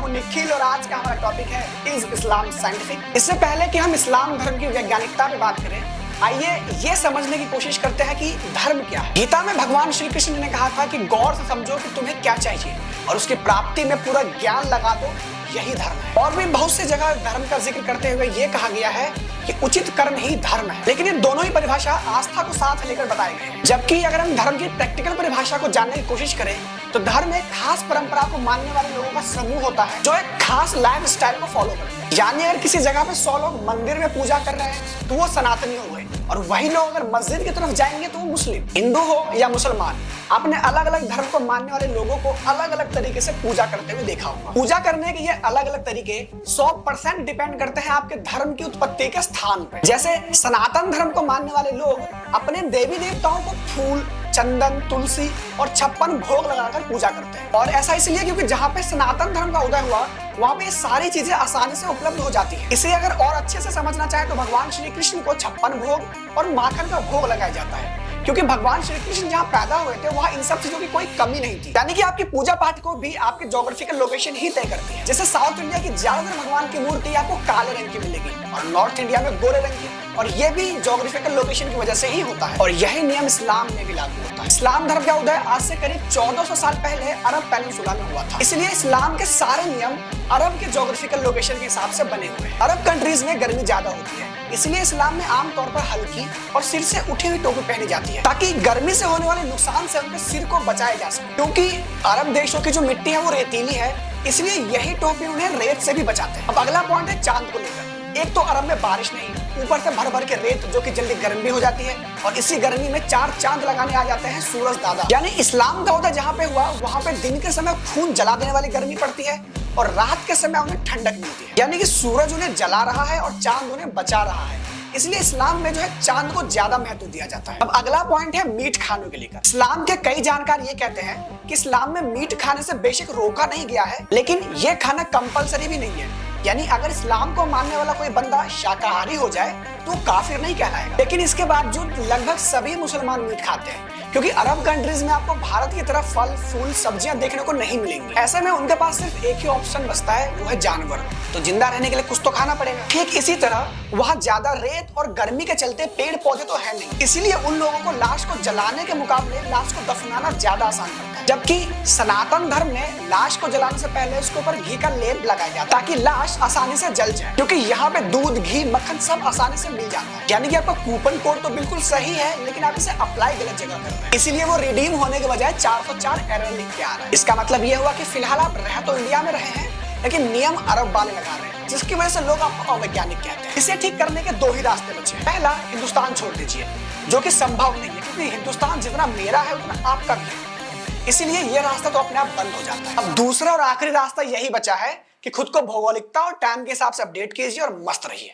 हूँ निखिल और आज का हमारा टॉपिक है इज इस्लाम साइंटिफिक। इससे पहले कि हम इस्लाम धर्म की वैज्ञानिकता पे बात करें, आइए ये समझने की कोशिश करते हैं कि धर्म क्या है। गीता में भगवान श्री कृष्ण ने कहा था कि गौर से समझो कि तुम्हें क्या चाहिए और उसकी प्राप्ति में पूरा ज्ञान लगा दो, यही धर्म है। और भी बहुत सी जगह धर्म का जिक्र करते हुए ये कहा गया है कि उचित कर्म ही धर्म है। लेकिन ये दोनों ही परिभाषा आस्था को साथ लेकर बताए गए हैं। जबकि अगर हम धर्म की प्रैक्टिकल परिभाषा को जानने की कोशिश करें तो धर्म एक खास परंपरा को मानने वाले लोगों का समूह होता है जो एक खास लाइफ स्टाइल को फॉलो करते हैं। यानी अगर किसी जगह पे 100 लोग मंदिर में पूजा कर रहे हैं तो वो सनातनी हो गए, और वही लोग अगर मस्जिद की तरफ जाएंगे तो वो मुस्लिम। हिंदू हो या मुसलमान, आपने अलग अलग धर्म को मानने वाले लोगों को अलग अलग तरीके से पूजा करते हुए देखा होगा। पूजा करने के ये अलग अलग तरीके 100% डिपेंड करते हैं आपके धर्म की उत्पत्ति के स्थान पर। जैसे सनातन धर्म को मानने वाले लोग अपने देवी देवताओं को फूल, चंदन, तुलसी और 56 भोग लगाकर पूजा करते हैं। और ऐसा इसलिए क्योंकि जहाँ पे सनातन धर्म का उदय हुआ वहाँ पे सारी चीजें आसानी से उपलब्ध हो जाती है। इसे अगर और अच्छे से समझना चाहे तो भगवान श्री कृष्ण को 56 भोग और माखन का भोग लगाया जाता है, क्योंकि भगवान श्री कृष्ण जहाँ पैदा हुए थे वहाँ इन सब चीजों की कोई कमी नहीं थी। यानी कि आपकी पूजा पाठ को भी आपके ज्योग्राफिकल लोकेशन ही तय करती है। जैसे साउथ इंडिया की ज्यादातर भगवान की मूर्ति आपको काले रंग की मिलेगी और नॉर्थ इंडिया में गोरे रंग की, और ये भी ज्योग्राफिकल लोकेशन की वजह से ही होता है। और यही नियम इस्लाम में भी लागू होता है। इस्लाम धर्म का उदय आज से करीब 1400 साल पहले अरब पेनिनसुला में हुआ था, इसलिए इस्लाम के सारे नियम अरब के ज्योग्राफिकल लोकेशन के हिसाब से बने हुए हैं। अरब कंट्रीज में गर्मी ज्यादा होती है, इसलिए इस्लाम में आमतौर पर हल्की और सिर से उठी हुई टोपी पहनी जाती है ताकि गर्मी से होने वाले नुकसान से उनके सिर को बचाया जा सके। क्योंकि अरब देशों की जो मिट्टी है वो रेतीली है, इसलिए यही टोपी उन्हें रेत से भी बचाते हैं। अब अगला पॉइंट है चांद को लेकर। एक तो अरब में बारिश नहीं, ऊपर से भर भर के रेत जो कि जल्दी गर्म भी हो जाती है, और इसी गर्मी में 4 चांद लगाने आ जाते हैं सूरज दादा। यानी इस्लाम का उदय जहाँ पे हुआ वहाँ पे दिन के समय खून जला देने वाली गर्मी पड़ती है और रात के समय उन्हें ठंडक मिलती है। यानी कि सूरज उन्हें जला रहा है और चांद उन्हें बचा रहा है, इसलिए इस्लाम में जो है चांद को ज्यादा महत्व दिया जाता है। अब अगला पॉइंट है मीट खाने के लेकर। इस्लाम के कई जानकार ये कहते हैं कि इस्लाम में मीट खाने से बेशक रोका नहीं गया है, लेकिन ये खाना कंपलसरी भी नहीं है। यानी अगर इस्लाम को मानने वाला कोई बंदा शाकाहारी हो जाए तो काफिर नहीं कहलाएगा। लेकिन इसके बावजूद लगभग सभी मुसलमान मीट खाते हैं, क्योंकि अरब कंट्रीज में आपको भारत की तरफ फल, फूल, सब्जियां देखने को नहीं मिलेंगी। ऐसे में उनके पास सिर्फ एक ही ऑप्शन बचता है, वो है जानवर। तो जिंदा रहने के लिए कुछ तो खाना पड़ेगा। ठीक इसी तरह वहाँ ज्यादा रेत और गर्मी के चलते पेड़ पौधे तो है नहीं, इसीलिए उन लोगों को लाश को जलाने के मुकाबले लाश को दफनाना ज्यादा आसान पड़ता है। जबकि सनातन धर्म में लाश को जलाने से पहले उसके ऊपर घी का लेप लगाया जाता है ताकि लाश आसानी से जल जाए, क्योंकि यहाँ पे दूध, घी, मक्खन सब आसानी से मिल जाता है। यानी कि आपका कूपन कोड तो बिल्कुल सही है, लेकिन आप इसे अप्लाई गलत जगह कर रहे हैं, इसीलिए वो रिडीम होने के बजाय 404 एरर लिख के आ रहा है। इसका मतलब ये हुआ कि फिलहाल आप रह तो इंडिया में रहे हैं, लेकिन नियम अरब वाले लगा रहे हैं, जिसकी वजह से लोग आपको अवैज्ञानिक कहते हैं। इसे ठीक करने के 2 ही रास्ते बचे हैं। पहला, हिंदुस्तान छोड़ दीजिए, जो कि संभव नहीं है, क्योंकि हिंदुस्तान जितना मेरा है उतना आपका भी है, इसीलिए ये रास्ता तो अपने आप बंद हो जाता है। अब दूसरा और आखिरी रास्ता यही बचा है कि खुद को भौगोलिकता और टाइम के हिसाब से अपडेट कीजिए और मस्त रहिए।